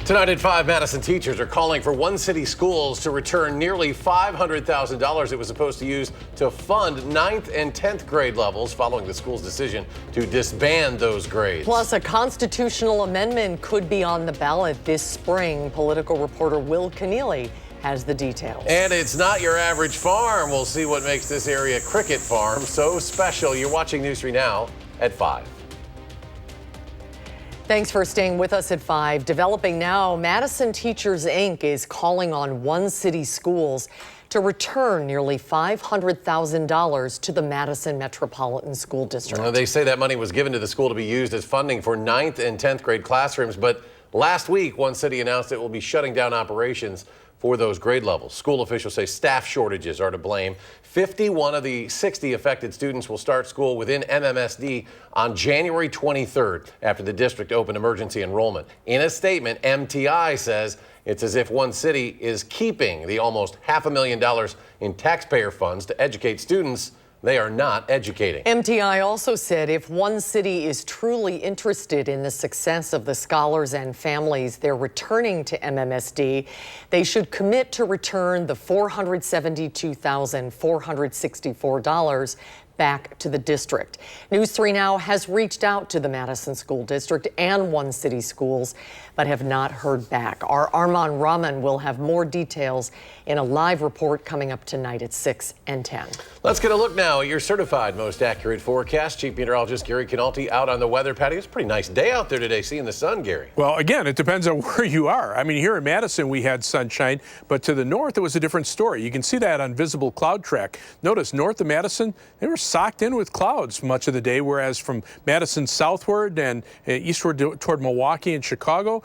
Tonight at 5, Madison teachers are calling for one city schools to return nearly $500,000 it was supposed to use to fund 9th and 10th grade levels following the school's decision to disband those grades. Plus, a constitutional amendment could be on the ballot this spring. Political reporter Will Keneally has the details. And it's not your average farm. We'll see what makes this area cricket farm so special. You're watching News 3 Now at 5. Thanks for staying with us at 5. Developing now, Madison Teachers Inc. is calling on one city schools to return nearly $500,000 to the Madison Metropolitan School District. Well, they say that money was given to the school to be used as funding for 9th and 10th grade classrooms, but last week, one city announced it will be shutting down operations for those grade levels. School officials say staff shortages are to blame. 51 of the 60 affected students will start school within MMSD on January 23rd after the district opened emergency enrollment. In a statement, MTI says it's as if one city is keeping the almost $500,000 in taxpayer funds to educate students they are not educating. MTI also said if one city is truly interested in the success of the scholars and families they're returning to MMSD, they should commit to return the $472,464 back to the district. News 3 Now has reached out to the Madison School District and one city schools, but have not heard back. Our Armand Rahman will have more details in a live report coming up tonight at 6 and 10. Let's get a look now at your certified most accurate forecast. Chief Meteorologist Gary Canalti out on the weather patio. It's a pretty nice day out there today, seeing the sun, Gary. Well, again, it depends on where you are. I mean, here in Madison, we had sunshine, but to the north, it was a different story. You can see that on visible cloud track. Notice north of Madison, they were socked in with clouds much of the day, whereas from Madison southward and eastward toward Milwaukee and Chicago,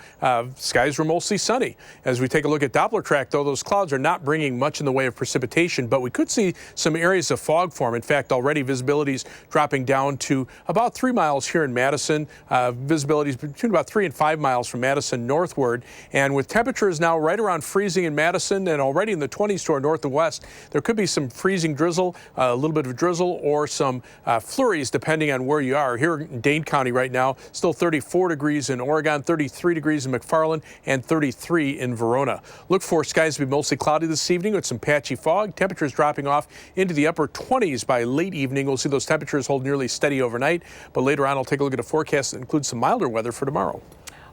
skies were mostly sunny. As we take a look at Doppler track, though, those clouds are not bringing much in the way of precipitation, but we could see some areas of fog form. In fact, already visibility's dropping down to about 3 miles here in Madison. Visibility's between about 3 and 5 miles from Madison northward. And with temperatures now right around freezing in Madison and already in the 20s to our north and west, there could be some freezing drizzle, a little bit of drizzle, or some flurries depending on where you are. Here in Dane County right now, still 34 degrees in Oregon, 33 degrees in McFarland, and 33 in Verona. Look for skies to be mostly cloudy this evening with some patchy fog. Temperatures dropping off into the upper 20s by late evening. We'll see those temperatures hold nearly steady overnight, but later on I'll take a look at a forecast that includes some milder weather for tomorrow.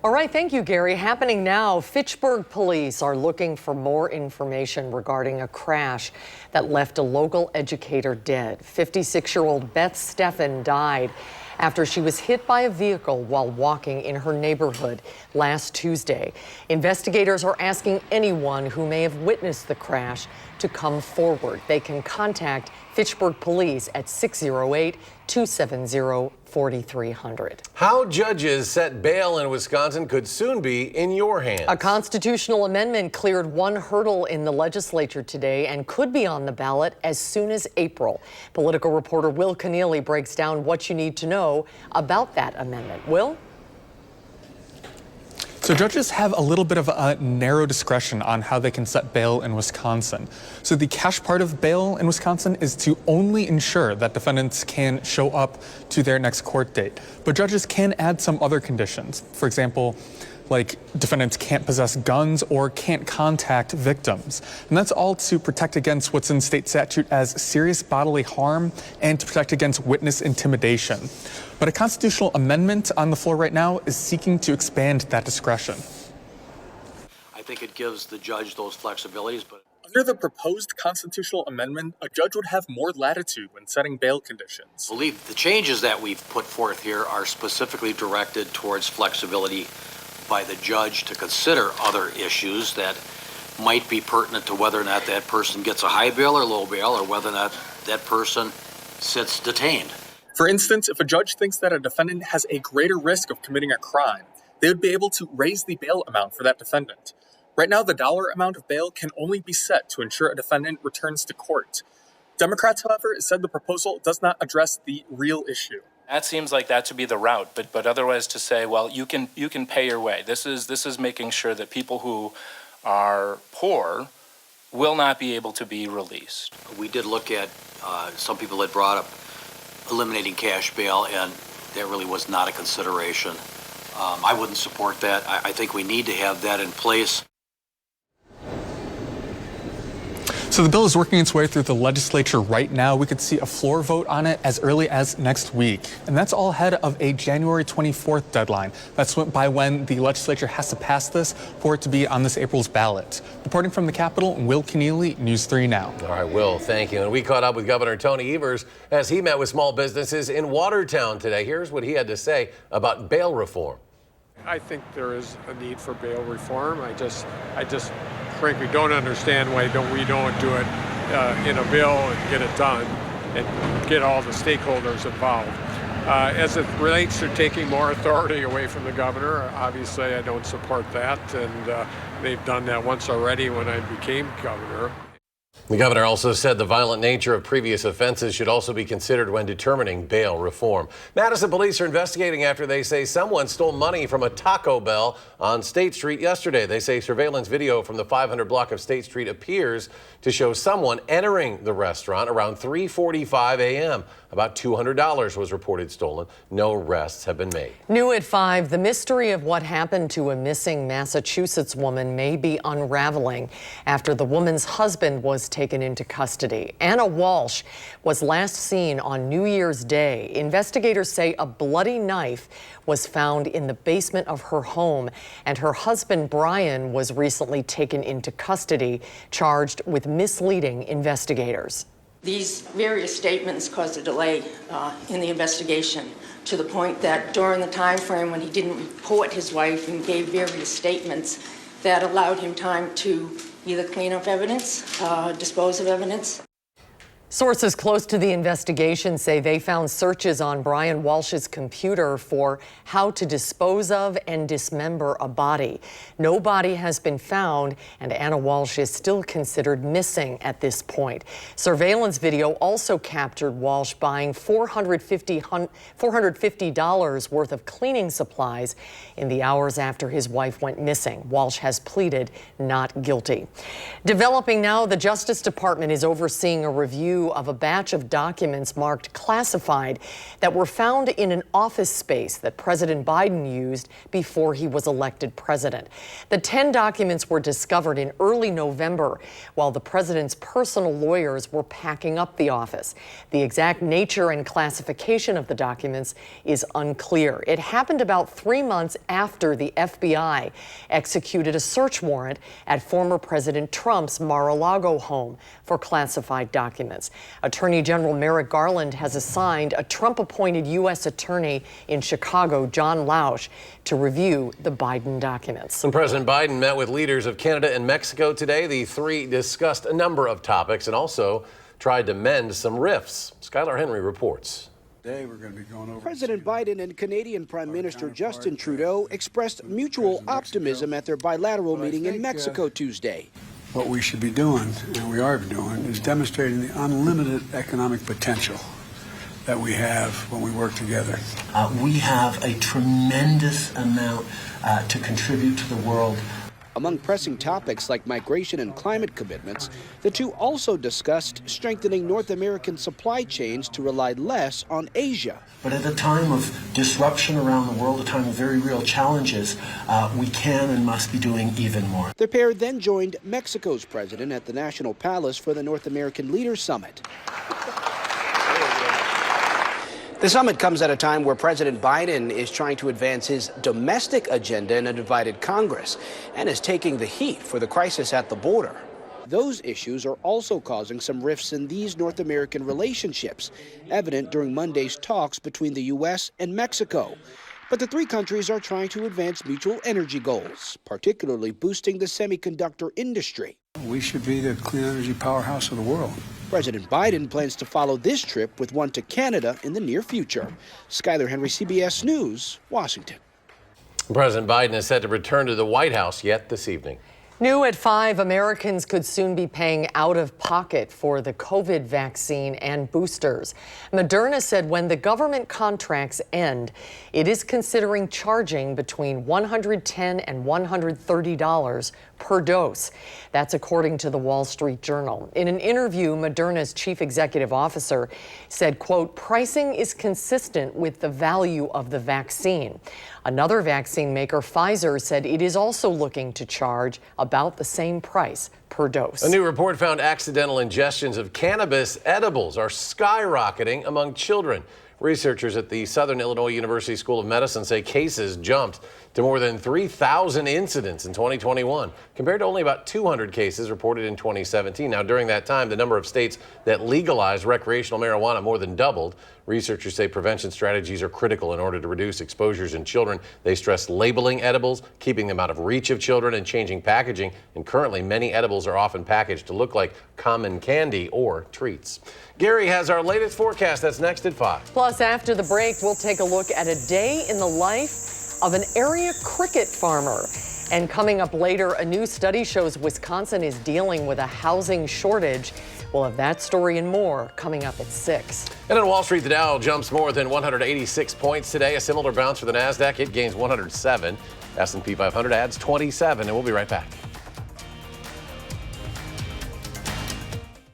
All right, thank you, Gary. Happening now, Fitchburg police are looking for more information regarding a crash that left a local educator dead. 56-year-old Beth Steffen died after she was hit by a vehicle while walking in her neighborhood last Tuesday. Investigators are asking anyone who may have witnessed the crash to come forward. They can contact Fitchburg Police at 608-270-4300. How judges set bail in Wisconsin could soon be in your hands. A constitutional amendment cleared one hurdle in the legislature today and could be on the ballot as soon as April. Political reporter Will Keneally breaks down what you need to know about that amendment. Will? So judges have a little bit of a narrow discretion on how they can set bail in Wisconsin. So the cash part of bail in Wisconsin is to only ensure that defendants can show up to their next court date. But judges can add some other conditions. For example, like defendants can't possess guns or can't contact victims. And that's all to protect against what's in state statute as serious bodily harm and to protect against witness intimidation. But a constitutional amendment on the floor right now is seeking to expand that discretion. I think it gives the judge those flexibilities, but under the proposed constitutional amendment, a judge would have more latitude when setting bail conditions. I believe the changes that we've put forth here are specifically directed towards flexibility by the judge to consider other issues that might be pertinent to whether or not that person gets a high bail or low bail, or whether or not that person sits detained. For instance, if a judge thinks that a defendant has a greater risk of committing a crime, they would be able to raise the bail amount for that defendant. Right now, the dollar amount of bail can only be set to ensure a defendant returns to court. Democrats, however, said the proposal does not address the real issue. That seems like that to be the route, but otherwise to say, well, you can pay your way. This is making sure that people who are poor will not be able to be released. We did look at some people that brought up eliminating cash bail, and that really was not a consideration I wouldn't support that. I think we need to have that in place. So the bill is working its way through the legislature right now. We could see a floor vote on it as early as next week. And that's all ahead of a January 24th deadline. That's by when the legislature has to pass this for it to be on this April's ballot. Reporting from the Capitol, Will Keneally, News 3 Now. All right, Will, thank you. And we caught up with Governor Tony Evers as he met with small businesses in Watertown today. Here's what he had to say about bail reform. I think there is a need for bail reform. I just frankly don't understand why we don't do it in a bill and get it done and get all the stakeholders involved. As it relates to taking more authority away from the governor, obviously I don't support that, and they've done that once already when I became governor. The governor also said the violent nature of previous offenses should also be considered when determining bail reform. Madison police are investigating after they say someone stole money from a Taco Bell on State Street yesterday. They say surveillance video from the 500 block of State Street appears to show someone entering the restaurant around 3:45 a.m. About $200 was reported stolen. No arrests have been made. New at 5, the mystery of what happened to a missing Massachusetts woman may be unraveling after the woman's husband was taken into custody. Anna Walsh was last seen on New Year's Day. Investigators say a bloody knife was found in the basement of her home, and her husband Brian was recently taken into custody, charged with misleading investigators. These various statements caused a delay in the investigation to the point that during the time frame when he didn't report his wife and gave various statements that allowed him time to either clean up evidence, dispose of evidence. Sources close to the investigation say they found searches on Brian Walsh's computer for how to dispose of and dismember a body. No body has been found, and Anna Walsh is still considered missing at this point. Surveillance video also captured Walsh buying $450 worth of cleaning supplies in the hours after his wife went missing. Walsh has pleaded not guilty. Developing now, the Justice Department is overseeing a review of a batch of documents marked classified that were found in an office space that President Biden used before he was elected president. The 10 documents were discovered in early November while the president's personal lawyers were packing up the office. The exact nature and classification of the documents is unclear. It happened about 3 months after the FBI executed a search warrant at former President Trump's Mar-a-Lago home for classified documents. Attorney General Merrick Garland has assigned a Trump-appointed U.S. attorney in Chicago, John Walsh, to review the Biden documents. And President Biden met with leaders of Canada and Mexico today. The three discussed a number of topics and also tried to mend some rifts. Skylar Henry reports. Today we're going to be going over. President Biden and Canadian Prime Minister Justin Trudeau expressed mutual optimism at their bilateral meeting in Mexico Tuesday. What we should be doing, and we are doing, is demonstrating the unlimited economic potential that we have when we work together. We have a tremendous amount to contribute to the world. Among pressing topics like migration and climate commitments, the two also discussed strengthening North American supply chains to rely less on Asia. But at a time of disruption around the world, a time of very real challenges, we can and must be doing even more. The pair then joined Mexico's president at the National Palace for the North American Leaders Summit. The summit comes at a time where President Biden is trying to advance his domestic agenda in a divided Congress and is taking the heat for the crisis at the border. Those issues are also causing some rifts in these North American relationships, evident during Monday's talks between the U.S. and Mexico. But the three countries are trying to advance mutual energy goals, particularly boosting the semiconductor industry. We should be the clean energy powerhouse of the world. President Biden plans to follow this trip with one to Canada in the near future. Skylar Henry, CBS News, Washington. President Biden is set to return to the White House yet this evening. New at 5, Americans could soon be paying out of pocket for the COVID vaccine and boosters. Moderna said when the government contracts end, it is considering charging between $110 and $130 per dose. That's according to the Wall Street Journal. In an interview, Moderna's chief executive officer said, quote, pricing is consistent with the value of the vaccine. Another vaccine maker, Pfizer, said it is also looking to charge about the same price per dose. A new report found accidental ingestions of cannabis edibles are skyrocketing among children. Researchers at the Southern Illinois University School of Medicine say cases jumped to more than 3,000 incidents in 2021, compared to only about 200 cases reported in 2017. Now, during that time, the number of states that legalized recreational marijuana more than doubled. Researchers say prevention strategies are critical in order to reduce exposures in children. They stress labeling edibles, keeping them out of reach of children, and changing packaging. And currently, many edibles are often packaged to look like common candy or treats. Gary has our latest forecast. That's next at 5. Plus, after the break, we'll take a look at a day in the life of an area cricket farmer. And coming up later, a new study shows Wisconsin is dealing with a housing shortage. We'll have that story and more coming up at 6. And on Wall Street, the Dow jumps more than 186 points today. A similar bounce for the NASDAQ. It gains 107. S&P 500 adds 27. And we'll be right back.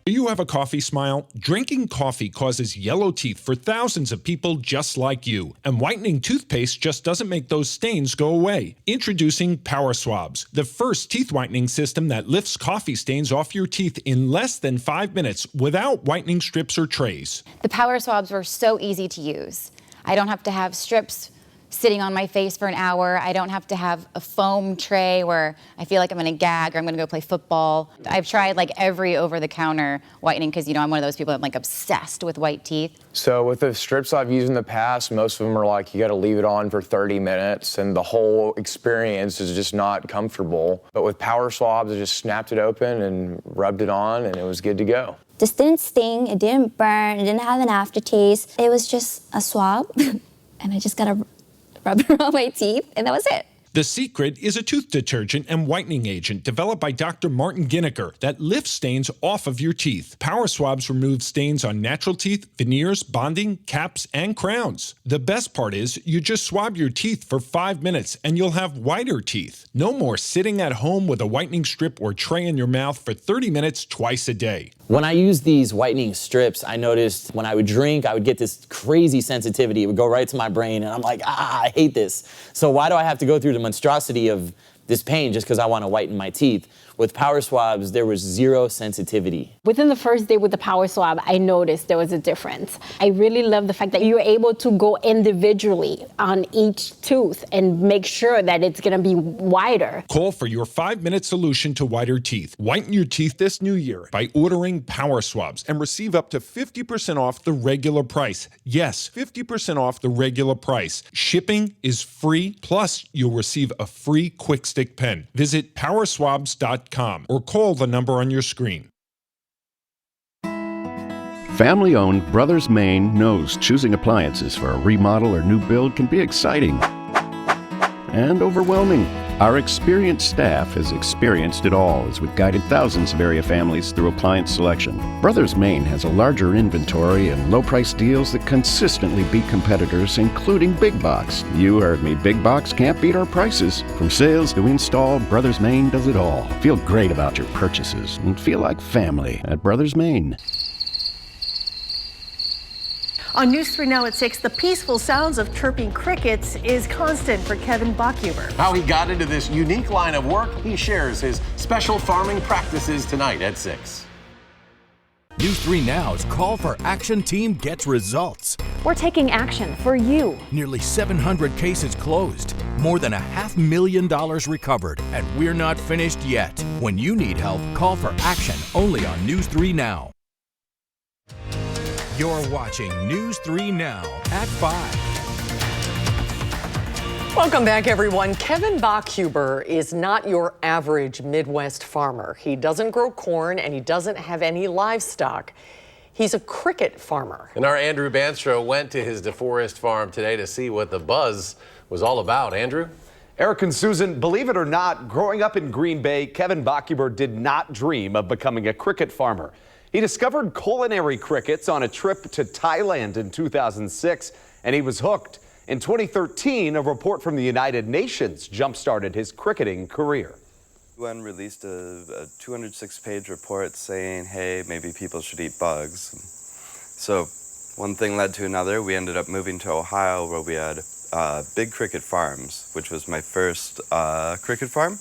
Do you have a coffee smile? Drinking coffee causes yellow teeth for thousands of people just like you. And whitening toothpaste just doesn't make those stains go away. Introducing Power Swabs, the first teeth whitening system that lifts coffee stains off your teeth in less than 5 minutes without whitening strips or trays. The Power Swabs were so easy to use. I don't have to have strips sitting on my face for an hour. I don't have to have a foam tray where I feel like I'm gonna gag or I'm gonna go play football. I've tried like every over-the-counter whitening because, you know, I'm one of those people that like obsessed with white teeth. So with the strips I've used in the past, most of them are like, you gotta leave it on for 30 minutes and the whole experience is just not comfortable. But with Power Swabs, I just snapped it open and rubbed it on and it was good to go. This didn't sting, it didn't burn, it didn't have an aftertaste. It was just a swab and I just gotta rub it around my teeth, and that was it. The Secret is a tooth detergent and whitening agent developed by Dr. Martin Ginniker that lifts stains off of your teeth. Power Swabs remove stains on natural teeth, veneers, bonding, caps, and crowns. The best part is you just swab your teeth for 5 minutes and you'll have whiter teeth. No more sitting at home with a whitening strip or tray in your mouth for 30 minutes twice a day. When I used these whitening strips, I noticed when I would drink, I would get this crazy sensitivity. It would go right to my brain, and I'm like, I hate this. So why do I have to go through the monstrosity of this pain just because I want to whiten my teeth? With Power Swabs, there was zero sensitivity. Within the first day with the Power Swab, I noticed there was a difference. I really love the fact that you're able to go individually on each tooth and make sure that it's going to be wider. Call for your 5-minute solution to whiter teeth. Whiten your teeth this new year by ordering Power Swabs and receive up to 50% off the regular price. Yes, 50% off the regular price. Shipping is free, plus you'll receive a free Quick Stick pen. Visit powerswabs.com or call the number on your screen. Family-owned Brothers Maine knows choosing appliances for a remodel or new build can be exciting and overwhelming. Our experienced staff has experienced it all as we've guided thousands of area families through appliance selection. Brothers Maine has a larger inventory and low-price deals that consistently beat competitors, including Big Box. You heard me, Big Box can't beat our prices. From sales to install, Brothers Maine does it all. Feel great about your purchases and feel like family at Brothers Maine. On News 3 Now at 6, the peaceful sounds of chirping crickets is constant for Kevin Bachhuber. How he got into this unique line of work, he shares his special farming practices tonight at 6. News 3 Now's Call for Action team gets results. We're taking action for you. Nearly 700 cases closed, more than $500,000 recovered, and we're not finished yet. When you need help, call for action only on News 3 Now. You're watching News 3 Now at 5. Welcome back, everyone. Kevin Bachhuber is not your average Midwest farmer. He doesn't grow corn and he doesn't have any livestock. He's a cricket farmer. And our Andrew Banstro went to his DeForest farm today to see what the buzz was all about. Andrew? Eric and Susan, believe it or not, growing up in Green Bay, Kevin Bachhuber did not dream of becoming a cricket farmer. He discovered culinary crickets on a trip to Thailand in 2006, and he was hooked. In 2013, a report from the United Nations jump-started his cricketing career. UN released a 206-page report saying, hey, maybe people should eat bugs. So one thing led to another. We ended up moving to Ohio, where we had Big Cricket Farms, which was my first cricket farm.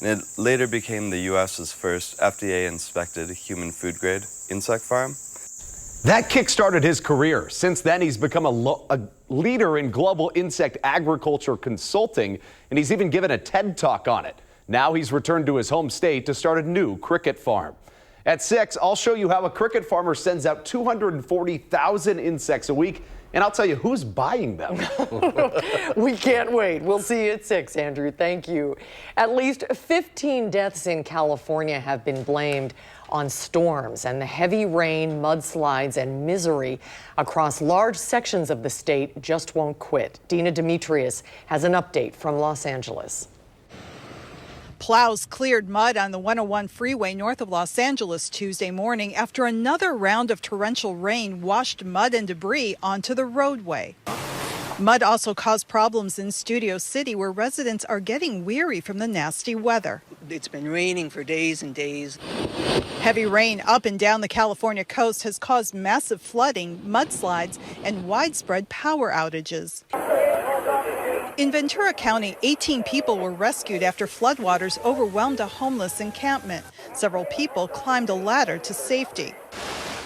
And it later became the U.S.'s first FDA-inspected human food-grade insect farm. That kick-started his career. Since then, he's become a leader in global insect agriculture consulting, and he's even given a TED Talk on it. Now he's returned to his home state to start a new cricket farm. At 6, I'll show you how a cricket farmer sends out 240,000 insects a week, and I'll tell you who's buying them. We can't wait. We'll see you at 6, Andrew. Thank you. At least 15 deaths in California have been blamed on storms, and the heavy rain, mudslides, and misery across large sections of the state just won't quit. Dina Demetrius has an update from Los Angeles. Plows cleared mud on the 101 freeway north of Los Angeles Tuesday morning after another round of torrential rain washed mud and debris onto the roadway. Mud also caused problems in Studio City, where residents are getting weary from the nasty weather. It's been raining for days and days. Heavy rain up and down the California coast has caused massive flooding, mudslides, and widespread power outages. In Ventura County, 18 people were rescued after floodwaters overwhelmed a homeless encampment. Several people climbed a ladder to safety.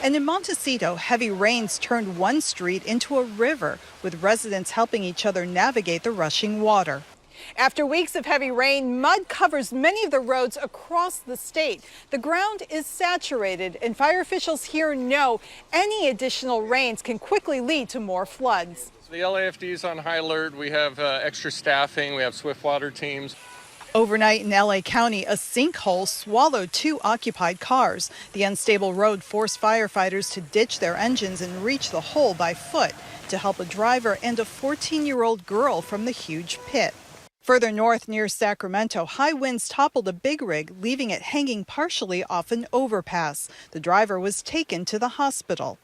And in Montecito, heavy rains turned one street into a river, with residents helping each other navigate the rushing water. After weeks of heavy rain, mud covers many of the roads across the state. The ground is saturated, and fire officials here know any additional rains can quickly lead to more floods. The LAFD is on high alert. We have extra staffing. We have swift water teams. Overnight in LA County, a sinkhole swallowed 2 occupied cars. The unstable road forced firefighters to ditch their engines and reach the hole by foot to help a driver and a 14-year-old girl from the huge pit. Further north near Sacramento, high winds toppled a big rig, leaving it hanging partially off an overpass. The driver was taken to the hospital.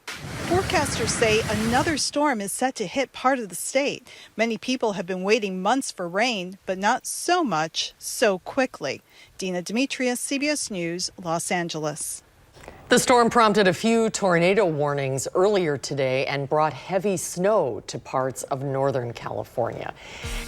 Forecasters say another storm is set to hit part of the state. Many people have been waiting months for rain, but not so much so quickly. Dina Demetrius, CBS News, Los Angeles. The storm prompted a few tornado warnings earlier today and brought heavy snow to parts of Northern California.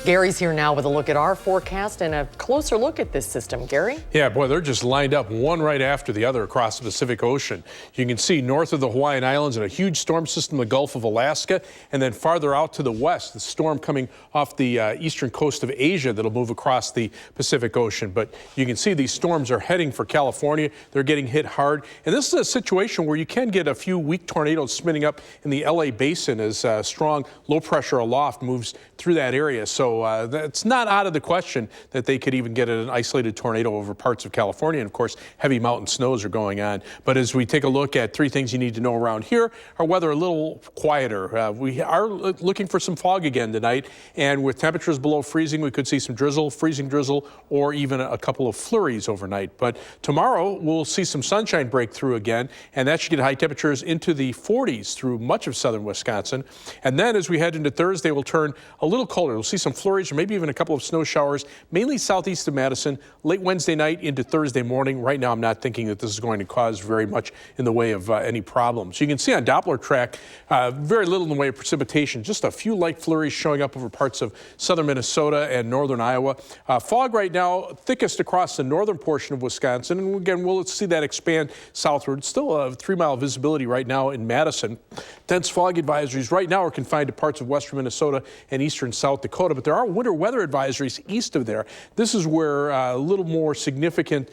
Gary's here now with a look at our forecast and a closer look at this system. Gary? Yeah, boy, they're just lined up one right after the other across the Pacific Ocean. You can see north of the Hawaiian Islands and a huge storm system in the Gulf of Alaska, and then farther out to the west, the storm coming off the eastern coast of Asia that'll move across the Pacific Ocean. But you can see these storms are heading for California. They're getting hit hard, and this is a situation where you can get a few weak tornadoes spinning up in the LA basin as strong low pressure aloft moves through that area. So it's not out of the question that they could even get an isolated tornado over parts of California. And of course, heavy mountain snows are going on. But as we take a look at 3 things you need to know around here, our weather a little quieter. We are looking for some fog again tonight. And with temperatures below freezing, we could see some drizzle, freezing drizzle, or even a couple of flurries overnight. But tomorrow, we'll see some sunshine break through again, and that should get high temperatures into the 40s through much of southern Wisconsin. And then as we head into Thursday, we'll turn a little colder. We'll see some flurries or maybe even a couple of snow showers, mainly southeast of Madison, late Wednesday night into Thursday morning. Right now, I'm not thinking that this is going to cause very much in the way of any problems. You can see on Doppler track, very little in the way of precipitation, just a few light flurries showing up over parts of southern Minnesota and northern Iowa. Fog right now, thickest across the northern portion of Wisconsin. And again, we'll see that expand southward. Still a 3-mile visibility right now in Madison. Dense fog advisories right now are confined to parts of western Minnesota and eastern South Dakota, but there are winter weather advisories east of there. This is where a little more significant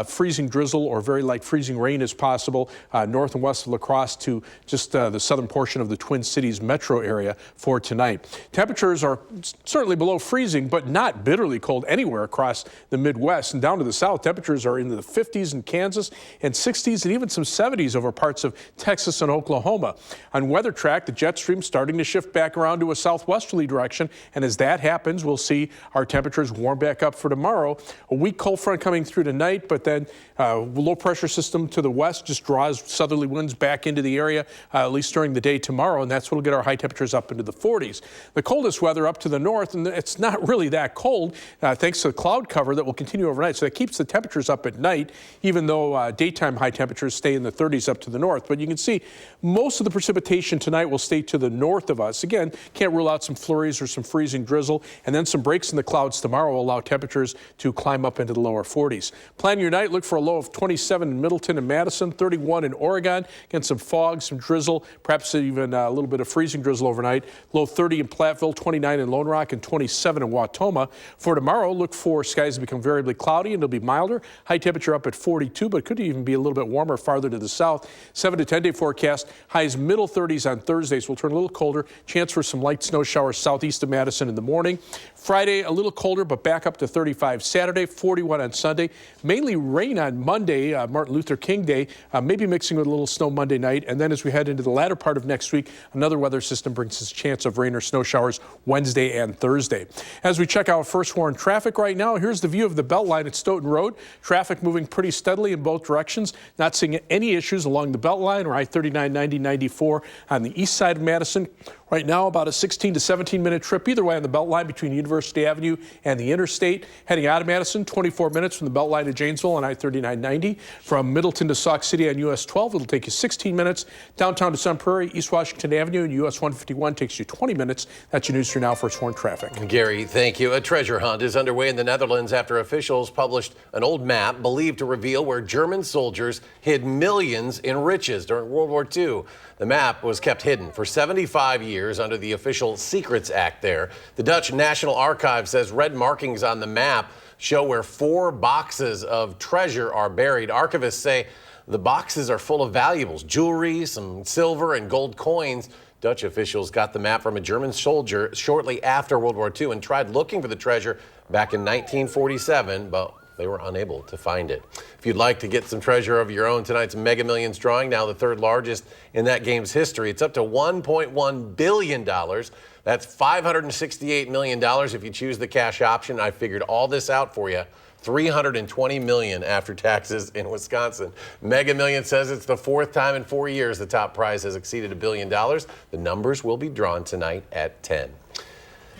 freezing drizzle or very light freezing rain is possible north and west of La Crosse to just the southern portion of the Twin Cities metro area for tonight. Temperatures are certainly below freezing, but not bitterly cold anywhere across the Midwest. And down to the south, temperatures are into the 50s in Kansas and 60s and even some 70s over parts of Texas and Oklahoma. On weather track, the jet stream starting to shift back around to a southwesterly direction, and as that happens, we'll see our temperatures warm back up for tomorrow. A weak cold front coming through tonight, but then low pressure system to the west just draws southerly winds back into the area, at least during the day tomorrow, and that's what will get our high temperatures up into the 40s. The coldest weather up to the north, and it's not really that cold thanks to the cloud cover that will continue overnight, so that keeps the temperatures up at night, even though daytime high temperatures temperatures stay in the 30s up to the north. But you can see most of the precipitation tonight will stay to the north of us. Again, can't rule out some flurries or some freezing drizzle, and then some breaks in the clouds tomorrow will allow temperatures to climb up into the lower 40s. Plan your night. Look for a low of 27 in Middleton and Madison, 31 in Oregon. Again, some fog, some drizzle, perhaps even a little bit of freezing drizzle overnight. Low 30 in Platteville, 29 in Lone Rock, and 27 in Wautoma. For tomorrow, look for skies to become variably cloudy, and it'll be milder. High temperature up at 42, but could even be a little bit warmer farther to the south. 7 to 10 day forecast. Highs middle 30s on Thursdays. Will turn a little colder. Chance for some light snow showers southeast of Madison in the morning. Friday, a little colder, but back up to 35 Saturday, 41 on Sunday. Mainly rain on Monday, Martin Luther King Day, maybe mixing with a little snow Monday night. And then as we head into the latter part of next week, another weather system brings us a chance of rain or snow showers Wednesday and Thursday. As we check out first warn traffic right now, here's the view of the Beltline at Stoughton Road. Traffic moving pretty steadily in both directions. Not seeing any issues along the Beltline or I-39, 90, 94 on the east side of Madison. Right now, about a 16 to 17 minute trip either way on the Beltline between University Avenue and the interstate. Heading out of Madison, 24 minutes from the Beltline to Janesville on I-39, 90. From Middleton to Sauk City on US 12, it'll take you 16 minutes. Downtown to Sun Prairie, East Washington Avenue and US 151 takes you 20 minutes. That's your news for now. First warn traffic. Gary, thank you. A treasure hunt is underway in the Netherlands after officials published an old map believed to reveal where German soldiers hid millions in riches during World War II. The map was kept hidden for 75 years under the official Secrets Act there. The Dutch National Archive says red markings on the map show where 4 boxes of treasure are buried. Archivists say the boxes are full of valuables, jewelry, some silver and gold coins. Dutch officials got the map from a German soldier shortly after World War II and tried looking for the treasure back in 1947, but they were unable to find it. If you'd like to get some treasure of your own, tonight's Mega Millions drawing, now the 3rd largest in that game's history. It's up to $1.1 billion. That's $568 million if you choose the cash option. I figured all this out for you. $320 million after taxes in Wisconsin. Mega Millions says it's the 4th time in 4 years the top prize has exceeded $1 billion. The numbers will be drawn tonight at 10.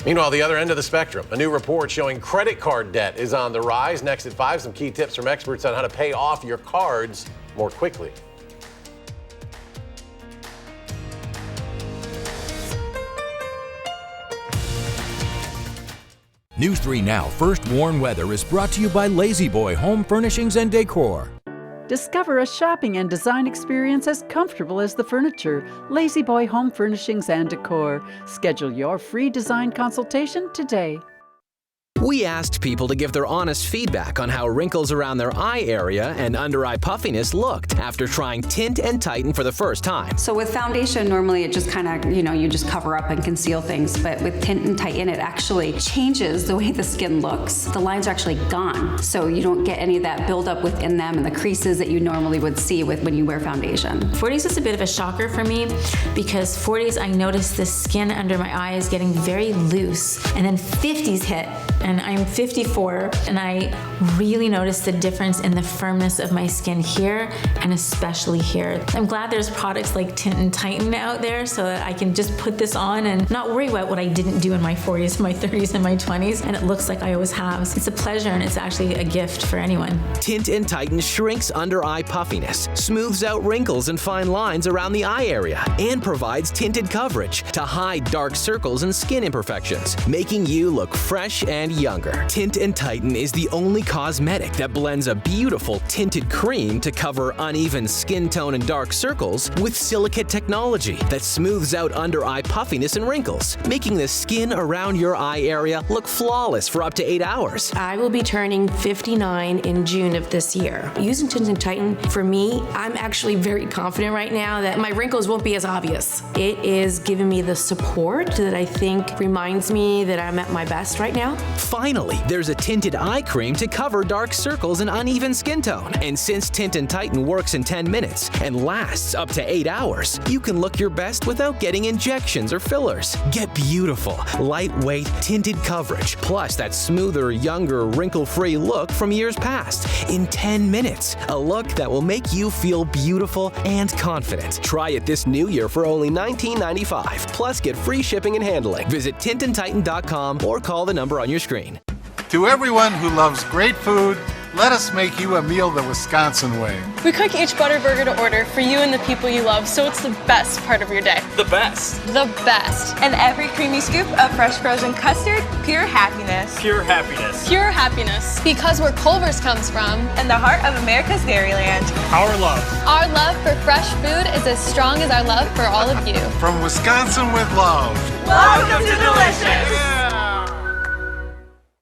Meanwhile, the other end of the spectrum, a new report showing credit card debt is on the rise. Next at 5, some key tips from experts on how to pay off your cards more quickly. News 3 Now First Warn Weather is brought to you by Lazy Boy Home Furnishings and Decor. Discover a shopping and design experience as comfortable as the furniture. Lazy Boy Home Furnishings and Decor. Schedule your free design consultation today. We asked people to give their honest feedback on how wrinkles around their eye area and under-eye puffiness looked after trying Tint and Tighten for the first time. So with foundation, normally it just kind of, you just cover up and conceal things. But with Tint and Tighten, it actually changes the way the skin looks. The lines are actually gone. So you don't get any of that buildup within them and the creases that you normally would see when you wear foundation. 40s is a bit of a shocker for me because 40s, I noticed the skin under my eye is getting very loose. And then 50s hit. And I'm 54, and I really noticed the difference in the firmness of my skin here, and especially here. I'm glad there's products like Tint and Tighten out there so that I can just put this on and not worry about what I didn't do in my 40s, my 30s, and my 20s, and it looks like I always have. It's a pleasure, and it's actually a gift for anyone. Tint and Tighten shrinks under-eye puffiness, smooths out wrinkles and fine lines around the eye area, and provides tinted coverage to hide dark circles and skin imperfections, making you look fresh and younger. Tint and Tighten is the only cosmetic that blends a beautiful tinted cream to cover uneven skin tone and dark circles with silicate technology that smooths out under-eye puffiness and wrinkles, making the skin around your eye area look flawless for up to 8 hours. I will be turning 59 in June of this year. Using Tint and Tighten, for me, I'm actually very confident right now that my wrinkles won't be as obvious. It is giving me the support that I think reminds me that I'm at my best right now. Finally, there's a tinted eye cream to cover dark circles and uneven skin tone. And since Tint and Tighten works in 10 minutes and lasts up to 8 hours, you can look your best without getting injections or fillers. Get beautiful, lightweight, tinted coverage, plus that smoother, younger, wrinkle-free look from years past in 10 minutes. A look that will make you feel beautiful and confident. Try it this new year for only $19.95. Plus, get free shipping and handling. Visit tintandtighten.com or call the number on your screen. To everyone who loves great food let us make you a meal the Wisconsin way. We cook each butter burger to order for you and the people you love, so it's the best part of your day. The best. The best. And every creamy scoop of fresh frozen custard, pure happiness. Pure happiness. Pure happiness. Because where Culver's comes from. And the heart of America's Dairyland. Our love. Our love for fresh food is as strong as our love for all of you. From Wisconsin with love. Welcome to Delicious.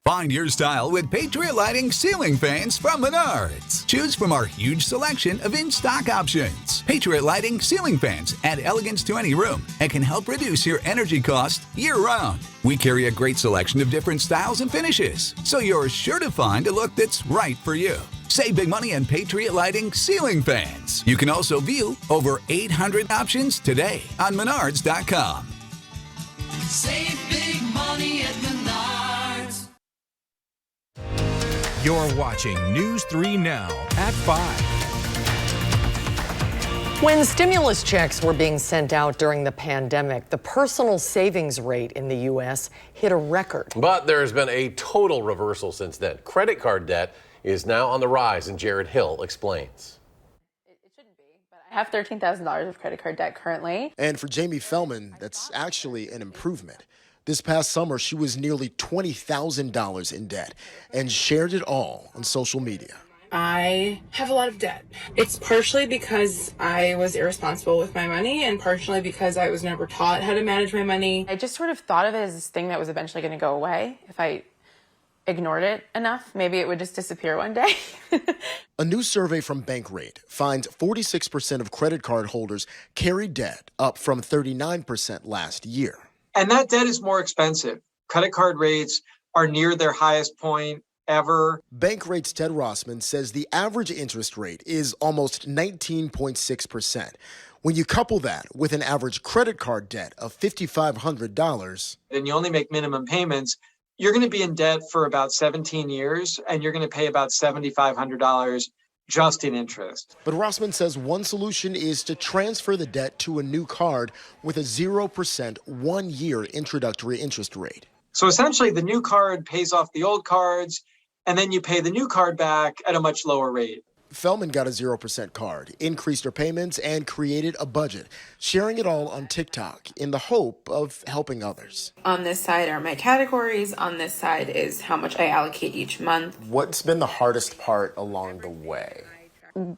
Find your style with Patriot Lighting ceiling fans from Menards. Choose from our huge selection of in-stock options. Patriot Lighting ceiling fans add elegance to any room and can help reduce your energy cost year-round. We carry a great selection of different styles and finishes, so you're sure to find a look that's right for you. Save big money on Patriot Lighting ceiling fans. You can also view over 800 options today on Menards.com. Save big money at Menards. You're watching News 3 Now at 5. When stimulus checks were being sent out during the pandemic, the personal savings rate in the U.S. hit a record. But there's been a total reversal since then. Credit card debt is now on the rise, and Jared Hill explains. I have $13,000 of credit card debt currently. And for Jamie Fellman, that's actually an improvement. This past summer, she was nearly $20,000 in debt and shared it all on social media. I have a lot of debt. It's partially because I was irresponsible with my money and partially because I was never taught how to manage my money. I just sort of thought of it as this thing that was eventually going to go away. If I ignored it enough, maybe it would just disappear one day. A new survey from Bankrate finds 46% of credit card holders carry debt, up from 39% last year. And that debt is more expensive. Credit card rates are near their highest point ever. Bankrate's Ted Rossman says the average interest rate is almost 19.6%. When you couple that with an average credit card debt of $5,500, and you only make minimum payments, you're going to be in debt for about 17 years, and you're going to pay about $7,500 just in interest. But Rossman says one solution is to transfer the debt to a new card with a 0% one-year introductory interest rate. So essentially, the new card pays off the old cards, and then you pay the new card back at a much lower rate. Fellman got a 0% card, increased her payments, and created a budget, sharing it all on TikTok in the hope of helping others. On this side are my categories. On this side is how much I allocate each month. What's been the hardest part along the way?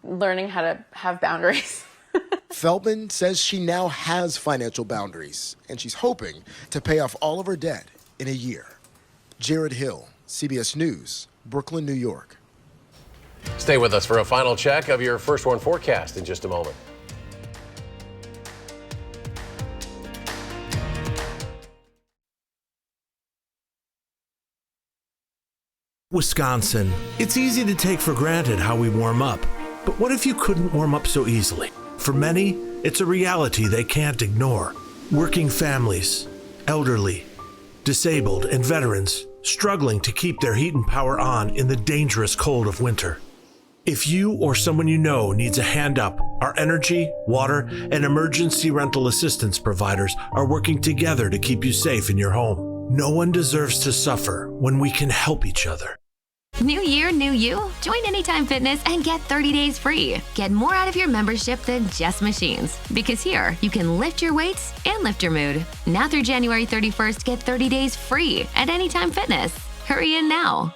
Learning how to have boundaries. Feldman says she now has financial boundaries, and she's hoping to pay off all of her debt in a year. Jared Hill, CBS News, Brooklyn, New York. Stay with us for a final check of your First One forecast in just a moment. Wisconsin. It's easy to take for granted how we warm up. But what if you couldn't warm up so easily? For many, it's a reality they can't ignore. Working families, elderly, disabled, and veterans struggling to keep their heat and power on in the dangerous cold of winter. If you or someone you know needs a hand up, our energy, water, and emergency rental assistance providers are working together to keep you safe in your home. No one deserves to suffer when we can help each other. New year, new you? Join Anytime Fitness and get 30 days free. Get more out of your membership than just machines. Because here, you can lift your weights and lift your mood. Now through January 31st, get 30 days free at Anytime Fitness. Hurry in now.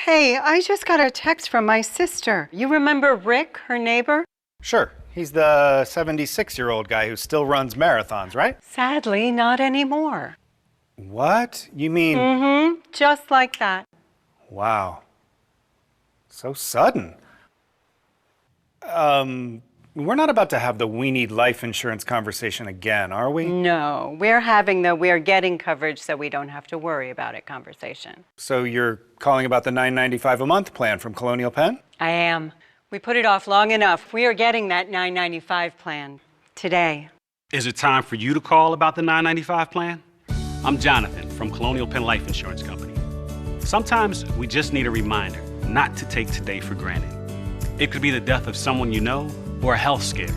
Hey, I just got a text from my sister. You remember Rick, her neighbor? Sure. He's the 76-year-old guy who still runs marathons, right? Sadly, not anymore. What? You mean... Mm-hmm. Just like that. Wow. So sudden. We're not about to have the we need life insurance conversation again, are we? No, we're having the we're getting coverage so we don't have to worry about it conversation. So you're calling about the $9.95 a month plan from Colonial Penn? I am. We put it off long enough. We are getting that $9.95 plan today. Is it time for you to call about the $9.95 plan? I'm Jonathan from Colonial Penn Life Insurance Company. Sometimes we just need a reminder not to take today for granted. It could be the death of someone you know or a health scare.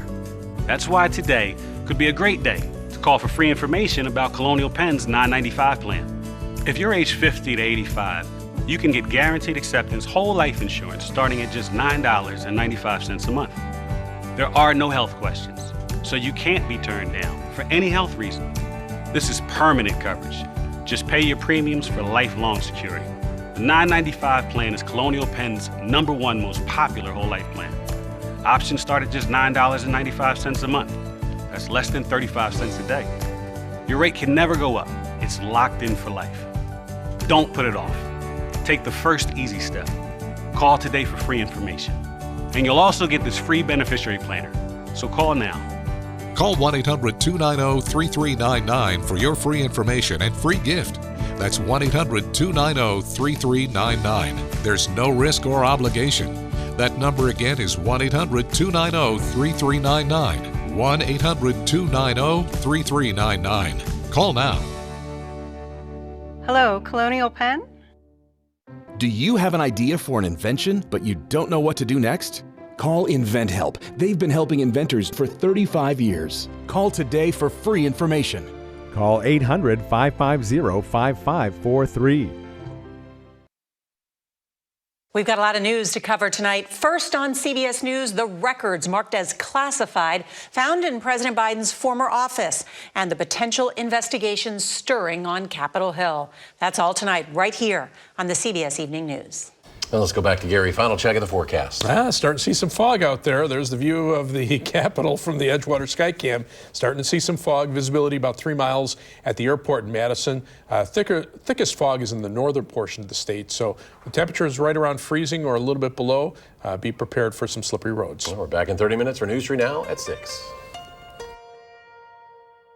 That's why today could be a great day to call for free information about Colonial Penn's $9.95 plan. If you're age 50 to 85, You can get guaranteed acceptance whole life insurance starting at just $9.95 a month. There are no health questions, so you can't be turned down for any health reason. This is permanent coverage. Just pay your premiums for lifelong security. The $9.95 plan is Colonial Penn's #1 most popular whole life plan. Options start at just $9.95 a month. That's less than 35 cents a day. Your rate can never go up. It's locked in for life. Don't put it off. Take the first easy step. Call today for free information. And you'll also get this free beneficiary planner. So call now. Call 1-800-290-3399 for your free information and free gift. That's 1-800-290-3399. There's no risk or obligation. That number again is 1-800-290-3399. 1-800-290-3399. Call now. Hello, Colonial Penn? Do you have an idea for an invention, but you don't know what to do next? Call InventHelp. They've been helping inventors for 35 years. Call today for free information. Call 800-550-5543. We've got a lot of news to cover tonight. First on CBS News, the records marked as classified found in President Biden's former office and the potential investigations stirring on Capitol Hill. That's all tonight, right here on the CBS Evening News. Well, let's go back to Gary. Final check of the forecast. Starting to see some fog out there. There's the view of the Capitol from the Edgewater Skycam. Starting to see some fog. Visibility about 3 miles at the airport in Madison. Thickest fog is in the northern portion of the state. So the temperature is right around freezing or a little bit below. Be prepared for some slippery roads. Well, we're back in 30 minutes for News 3 Now at 6.